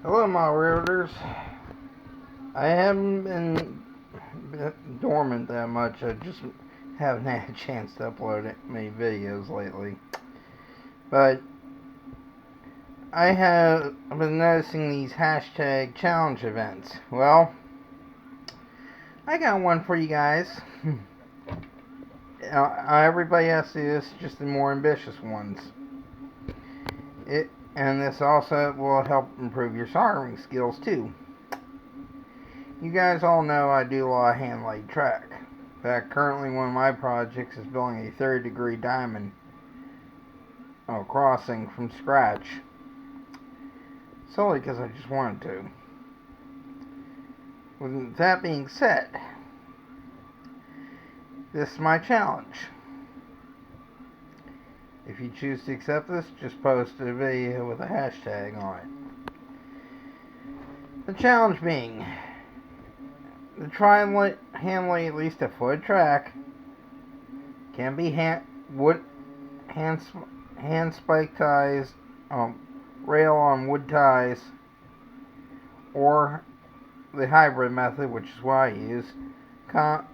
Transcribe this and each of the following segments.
Hello, my realtors. I haven't been dormant that much. I just haven't had a chance to upload many videos lately. But I've been noticing these hashtag challenge events. Well, I got one for you guys. Everybody has to do this, just the more ambitious ones. And this also will help improve your soldering skills too. You guys all know I do a lot of hand-laid track. In fact, currently one of my projects is building a third-degree diamond crossing from scratch. Solely because I just wanted to. With that being said, this is my challenge. If you choose to accept this, just post a video with a hashtag on it. The challenge being to try and hand lay at least a foot track. Can be hand spike ties, rail on wood ties, or the hybrid method, which is what I use, common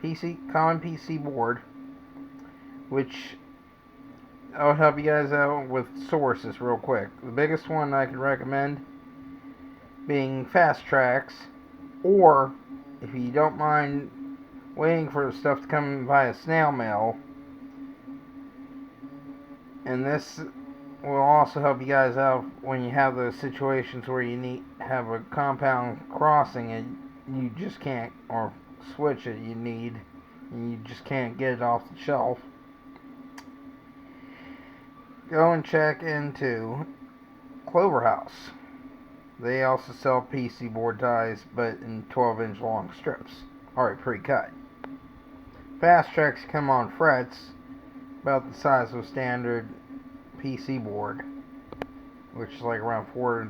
PC board, which I'll help you guys out with sources real quick. The biggest one I could recommend being Fast Tracks, or if you don't mind waiting for the stuff to come via snail mail, and this will also help you guys out when you have those situations where you have a compound crossing and you just can't, or switch it and you just can't get it off the shelf. Go and check into Clover House. They also sell PC board ties, but in 12-inch long strips, already pre-cut. Fast Tracks come on frets, about the size of a standard PC board, which is like around 4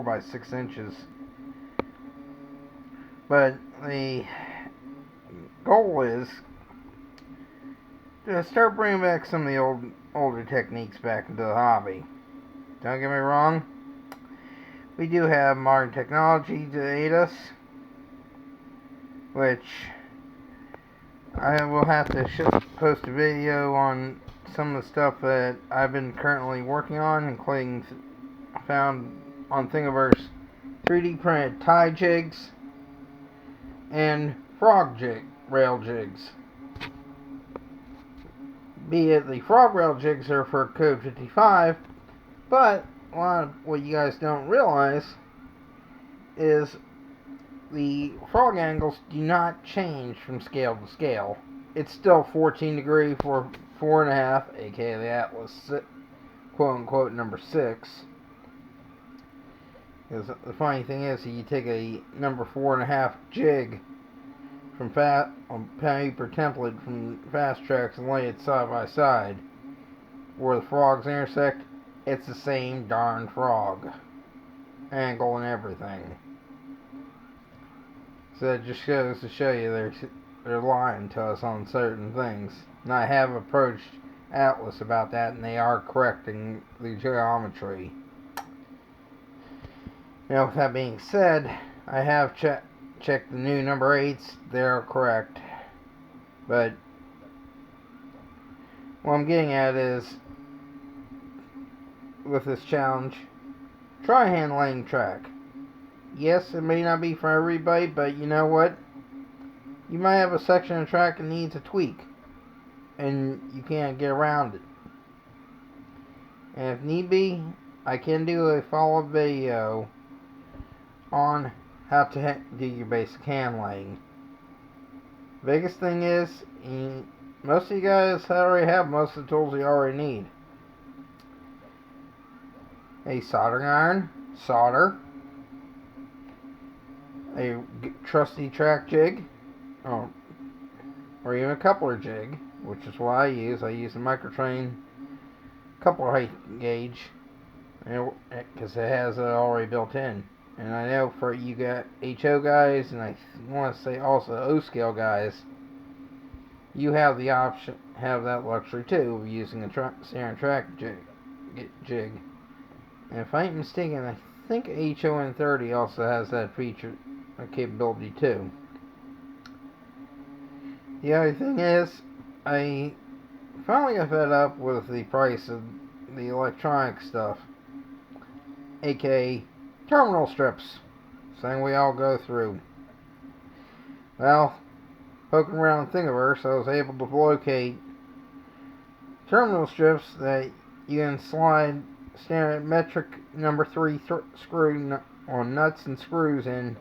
by 6 inches. But the goal is to start bringing back some of the older techniques back into the hobby. Don't get me wrong, we do have modern technology to aid us, which I will have to post a video on some of the stuff that I've been currently working on, including found on Thingiverse 3D printed tie jigs and frog rail jigs. Be it the frog rail jigs are for code 55, but a lot of what you guys don't realize is the frog angles do not change from scale to scale. It's still 14 degree for 4.5, aka the Atlas quote unquote number 6. Because the funny thing is, you take a number 4.5 jig from paper template from Fast Tracks and lay it side by side, where the frogs intersect, it's the same darn frog angle and everything. So it just goes to show you they're lying to us on certain things. And I have approached Atlas about that, and they are correcting the geometry. Now, with that being said, I have checked the new number 8s. They're correct. But what I'm getting at is, with this challenge, try hand laying track. Yes, it may not be for everybody, but you know what? You might have a section of track that needs a tweak, and you can't get around it. And if need be, I can do a follow-up video on how to do your basic hand laying. Biggest thing is, most of you guys already have most of the tools you already need. A soldering iron, solder, a trusty track jig, or even a coupler jig, which is what I use. I use a Microtrain coupler height gauge, because it has it already built in. And I know for you got HO guys, and I want to say also O-scale guys, you have the option, have that luxury too, of using a standard track jig. And if I ain't mistaken, I think HON30 also has that feature, capability too. The other thing is, I finally got fed up with the price of the electronic stuff, aka terminal strips, thing we all go through. Well, poking around Thingiverse, I was able to locate terminal strips that you can slide standard metric number 3 screw on nuts and screws in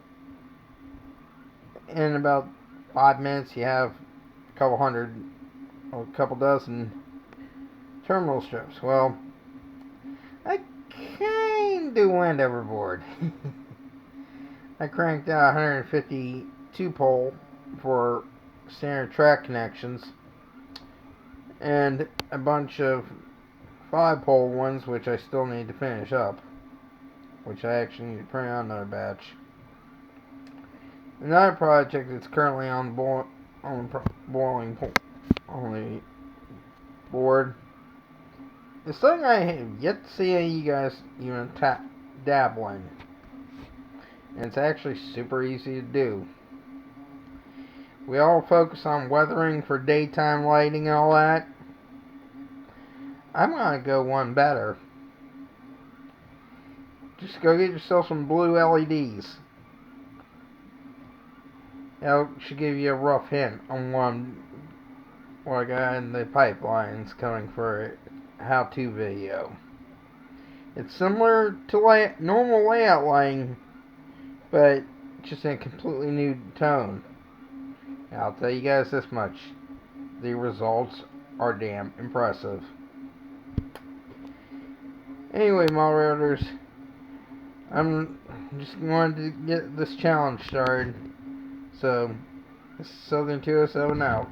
about 5 minutes. You have a couple hundred or a couple dozen terminal strips. Well, I kinda went overboard. I cranked out 152 pole for standard track connections and a bunch of 5-pole ones, which I still need to finish up, which I actually need to print out another batch. Another project that's currently on the board is something I have yet to see you guys even dabble in, and it's actually super easy to do. We all focus on weathering for daytime lighting and all that. I'm gonna go one better. Just go get yourself some blue LEDs. That should give you a rough hint on what I got in the pipelines coming for a how-to video. It's similar to normal layout lighting, but just in a completely new tone. I'll tell you guys this much: the results are damn impressive. Anyway, my routers, I'm just going to get this challenge started. So, this is Southern 207 out.